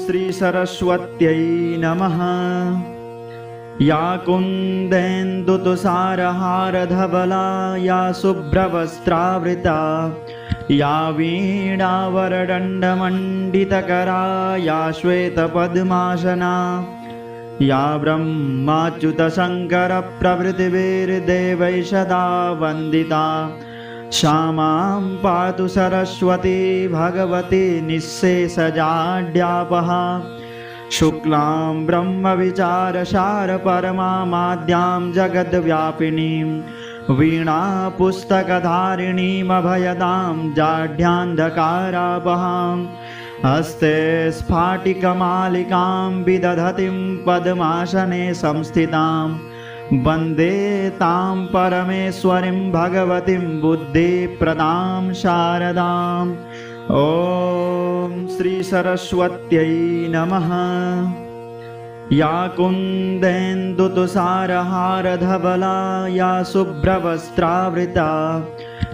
श्रीसरस्वत्यै नमः। या कुन्देन्दुतुषारहारधवला या शुभ्रवस्त्रावृता या वीणावरदण्डमण्डितकरा या श्वेतपद्मासना या ब्रह्माच्युतशङ्करप्रभृतिभिर्देवैः सदा वन्दिता सा मां पातु सरस्वती भगवती निःशेषजाड्यापहा। शुक्लां ब्रह्मविचारसारपरमामाद्यां जगद्व्यापिनीं वीणापुस्तकधारिणीमभयदां जाढ्यान्धकारापहां। हस्ते स्फाटिकमालिकां विदधतीं पद्मासने संस्थितां वन्दे तां परमेश्वरीं भगवतीं बुद्धिप्रदां शारदाम्। ॐ श्रीसरस्वत्यै नमः। या कुन्देन्दुतुषारहारधवला या शुभ्रवस्त्रावृता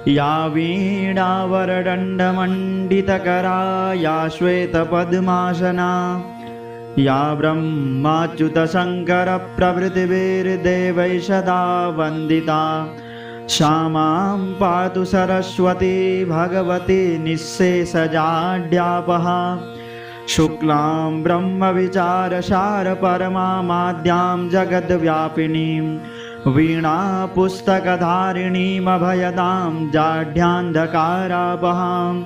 या वीणावरदण्डमण्डितकरा या श्वेतपद्मासना या ब्रह्माच्युतशङ्करप्रभृतिभिर्देवैः सदा वन्दिता सा मां पातु सरस्वती भगवती निःशेषजाड्यापहा। शुक्लां ब्रह्मविचारसारपरमामाद्यां जगद्व्यापिनीं वीणापुस्तकधारिणीमभयदां जाढ्यान्धकारापहां।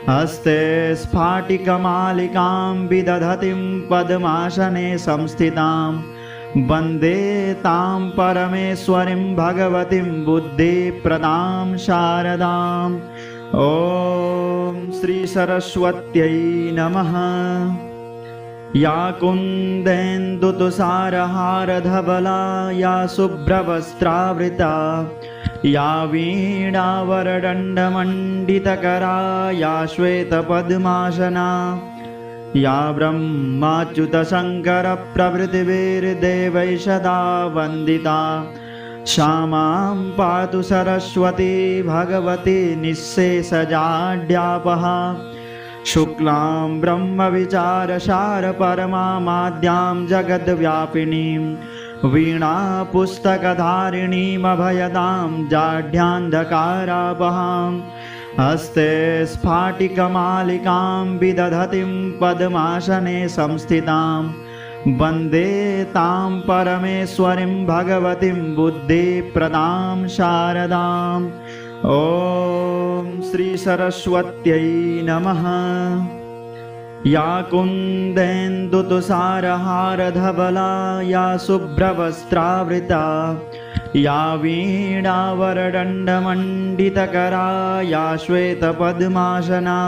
हस्ते स्फाटिकमालिकां विदधतीं पद्मासने संस्थितां वन्दे तां परमेश्वरीं भगवतीं बुद्धिप्रदां शारदाम्। ॐ श्रीसरस्वत्यै नमः। या कुन्देन्दुतुषारहारधवला या शुभ्रवस्त्रावृता या वीणावरदण्डमण्डितकरा या श्वेतपद्मासना या ब्रह्माच्युतशङ्करप्रभृतिभिर्देवैः सदा वन्दिता सा मां पातु सरस्वती भगवती निःशेषजाड्यापहा। शुक्लां ब्रह्मविचारसारपरमामाद्यां जगद्व्यापिनीं वीणापुस्तकधारिणीमभयदां जाढ्यान्धकारापहां। हस्ते स्फाटिकमालिकां विदधतीं पद्मासने संस्थितां वन्दे तां परमेश्वरीं भगवतीं बुद्धिप्रदां शारदाम्। ॐ श्रीसरस्वत्यै नमः। या कुन्देन्दुतुषारहारधवला या शुभ्रवस्त्रावृता या वीणावरदण्डमण्डितकरा या श्वेतपद्मासना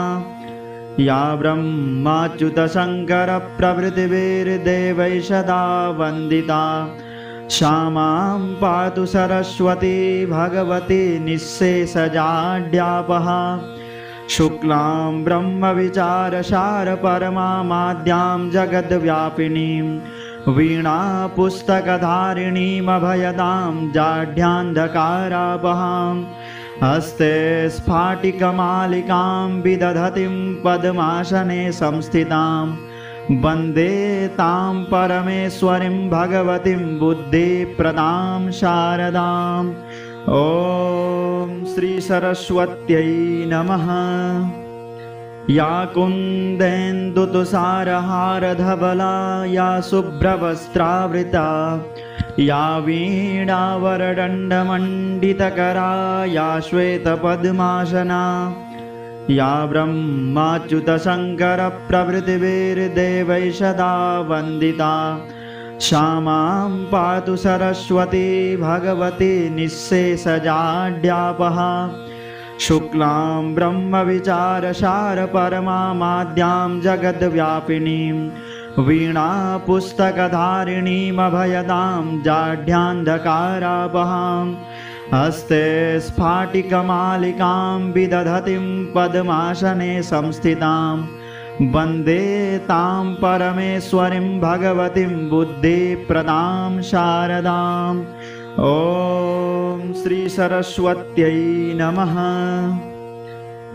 या ब्रह्माच्युतशङ्करप्रभृतिभिर्देवैः सदा वन्दिता सा मां पातु सरस्वती भगवती निःशेषजाड्यापहा। शुक्लां ब्रह्मविचारसारपरमामाद्यां जगद्व्यापिनीं वीणापुस्तकधारिणीमभयदां जाढ्यान्धकारापहां। हस्ते स्फाटिकमालिकां विदधतीं पद्मासने संस्थितां वन्दे तां परमेश्वरीं भगवतीं बुद्धिप्रदां शारदाम्। ॐ श्रीसरस्वत्यै नमः। या कुन्देन्दुतुषारहारधवला या शुभ्रवस्त्रावृता या वीणावरदण्डमण्डितकरा या श्वेतपद्मासना या ब्रह्माच्युतशङ्करप्रभृतिभिर्देवैः सदा वन्दिता सा मां पातु सरस्वती भगवती निःशेषजाड्यापहा। शुक्लां ब्रह्मविचारसारपरमामाद्यां जगद्व्यापिनीं वीणापुस्तकधारिणीमभयदां जाढ्यान्धकारापहां। हस्ते स्फाटिकमालिकां विदधतीं पद्मासने संस्थितां वन्दे तां परमेश्वरीं भगवतीं बुद्धिप्रदां शारदाम्। ॐ श्रीसरस्वत्यै नमः।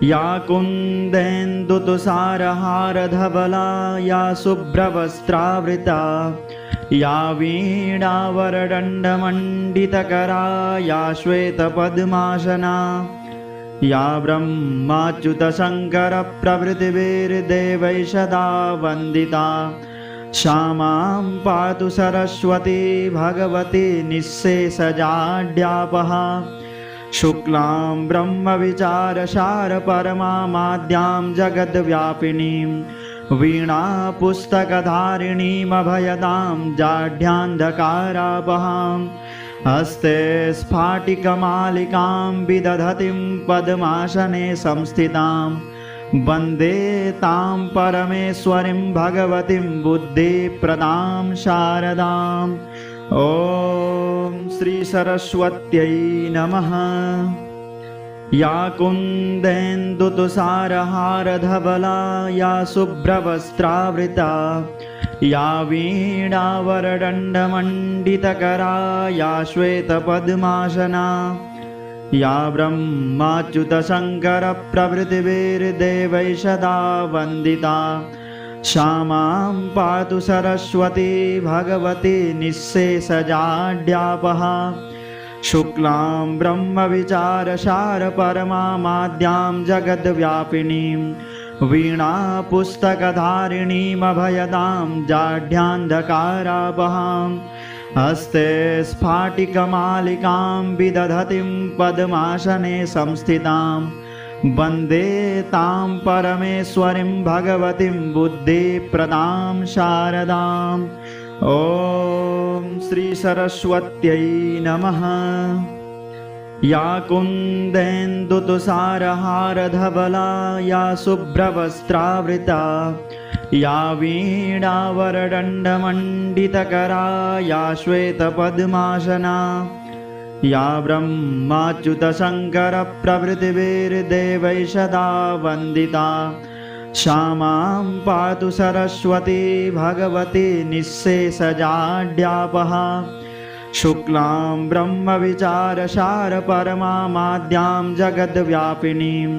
या कुन्देन्दुतुषारहारधवला या शुभ्रवस्त्रावृता या वीणावरदण्डमण्डितकरा या श्वेतपद्मासना या ब्रह्माच्युतशङ्करप्रभृतिभिर्देवैः सदा वन्दिता श्यामां पातु सरस्वती भगवती निःशेषजाड्यापहा शुक्लां ब्रह्मविचारसारपरमामाद्यां जगद्व्यापिनीं वीणापुस्तकधारिणीमभयदां जाढ्यान्धकारापहां हस्ते स्फाटिकमालिकां विदधतीं पद्मासने संस्थितां वन्दे तां परमेश्वरीं भगवतीं बुद्धिप्रदां शारदाम् ॐ श्री सरस्वत्यै नमः। या कुन्देन्दुतुषारहारधवला या शुभ्रवस्त्रावृता या वीणावरदण्डमण्डितकरा या श्वेतपद्मासना या ब्रह्माच्युतशङ्करप्रभृतिभिर्देवैः सदा वन्दिता श्यामां पातु सरस्वती भगवती निःशेषजाड्यापहा शुक्लां ब्रह्मविचारसारपरमामाद्यां जगद्व्यापिनीं वीणापुस्तकधारिणीमभयदां जाढ्यान्धकारापहां हस्ते स्फाटिकमालिकां विदधतीं पद्मासने संस्थितां वन्दे तां परमेश्वरीं भगवतीं बुद्धिप्रदां शारदाम् ॐ श्री सरस्वत्यै नमः। या कुन्देन्दुतुषारहारधवला या शुभ्रवस्त्रावृता या वीणावरदण्डमण्डितकरा या श्वेतपद्मासना या ब्रह्माच्युतशङ्करप्रभृतिभिर्देवैः सदा वन्दिता श्यामां पातु सरस्वती भगवती निःशेषजाड्यापहा शुक्लां ब्रह्मविचारसारपरमामाद्यां जगद्व्यापिनीं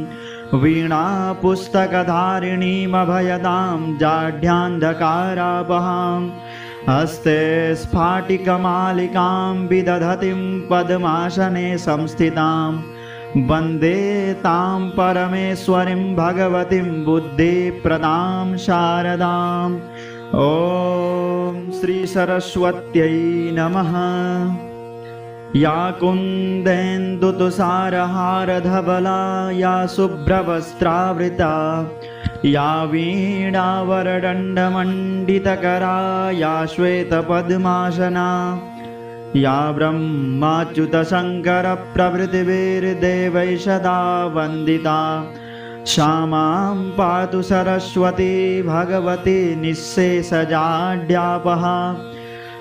वीणापुस्तकधारिणीमभयदां जाढ्यान्धकारापहां हस्ते स्फाटिकमालिकां विदधतीं पद्मासने संस्थितां वन्दे तां परमेश्वरीं भगवतीं बुद्धिप्रदां शारदाम् ॐ श्री सरस्वत्यै नमः। या कुन्देन्दुतुषारहारधवला या शुभ्रवस्त्रावृता या वीणावरदण्डमण्डितकरा या श्वेतपद्मासना या ब्रह्माच्युतशङ्करप्रभृतिभिर्देवैः सदा वन्दिता श्यामां पातु सरस्वती भगवती निःशेषजाड्यापहा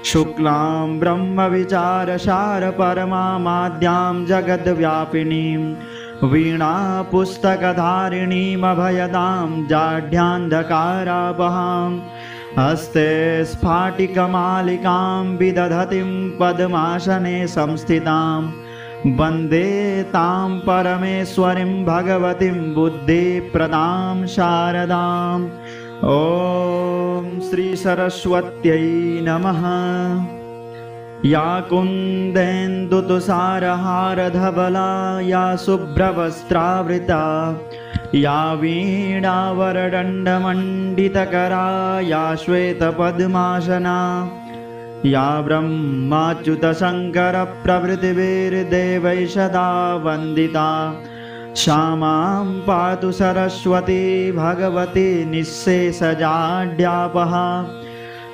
शुक्लां ब्रह्मविचारसारपरमामाद्यां जगद्व्यापिनीं वीणापुस्तकधारिणीमभयदां जाढ्यान्धकारापहां हस्ते स्फाटिकमालिकां विदधतीं पद्मासने संस्थितां वन्दे तां परमेश्वरीं भगवतीं बुद्धिप्रदां शारदाम् ॐ श्री सरस्वत्यै नमः। या कुन्देन्दुतुषारहारधवला या शुभ्रवस्त्रावृता या वीणावरदण्डमण्डितकरा या श्वेतपद्मासना या ब्रह्माच्युतशङ्करप्रभृतिभिर्देवैः सदा वन्दिता श्यामां पातु सरस्वती भगवती निःशेषजाड्यापहा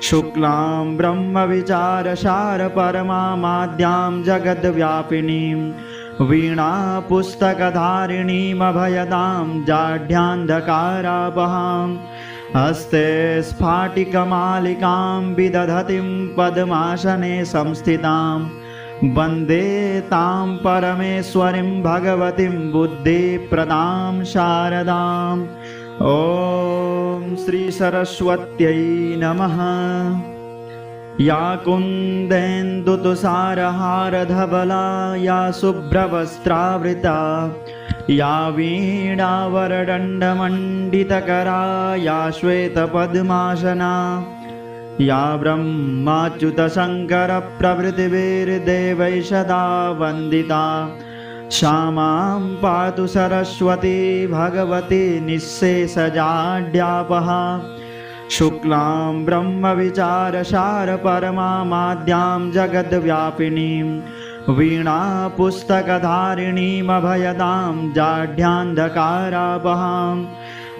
शुक्लां ब्रह्मविचारसारपरमामाद्यां जगद्व्यापिनीं वीणापुस्तकधारिणीमभयदां जाढ्यान्धकारापहां हस्ते स्फाटिकमालिकां विदधतीं पद्मासने संस्थितां वन्दे तां परमेश्वरीं भगवतीं बुद्धिप्रदां शारदाम् ॐ श्री सरस्वत्यै नमः। या कुन्देन्दुतुषारहारधवला या शुभ्रवस्त्रावृता या वीणावरदण्डमण्डितकरा या श्वेतपद्मासना या ब्रह्माच्युतशङ्करप्रभृतिभिर्देवैः सदा वन्दिता श्यामां पातु सरस्वती भगवती निःशेषजाड्यापहा शुक्लां ब्रह्मविचारसारपरमाद्यां जगद्व्यापिनीं वीणापुस्तकधारिणीमभयदां जाढ्यान्धकारापहां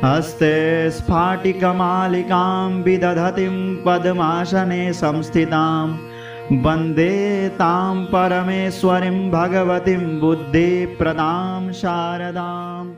हस्ते स्फाटिकमालिकां विदधतीं पद्मासने संस्थितां वन्दे तां परमेश्वरीं भगवतीं बुद्धिप्रदां शारदाम्।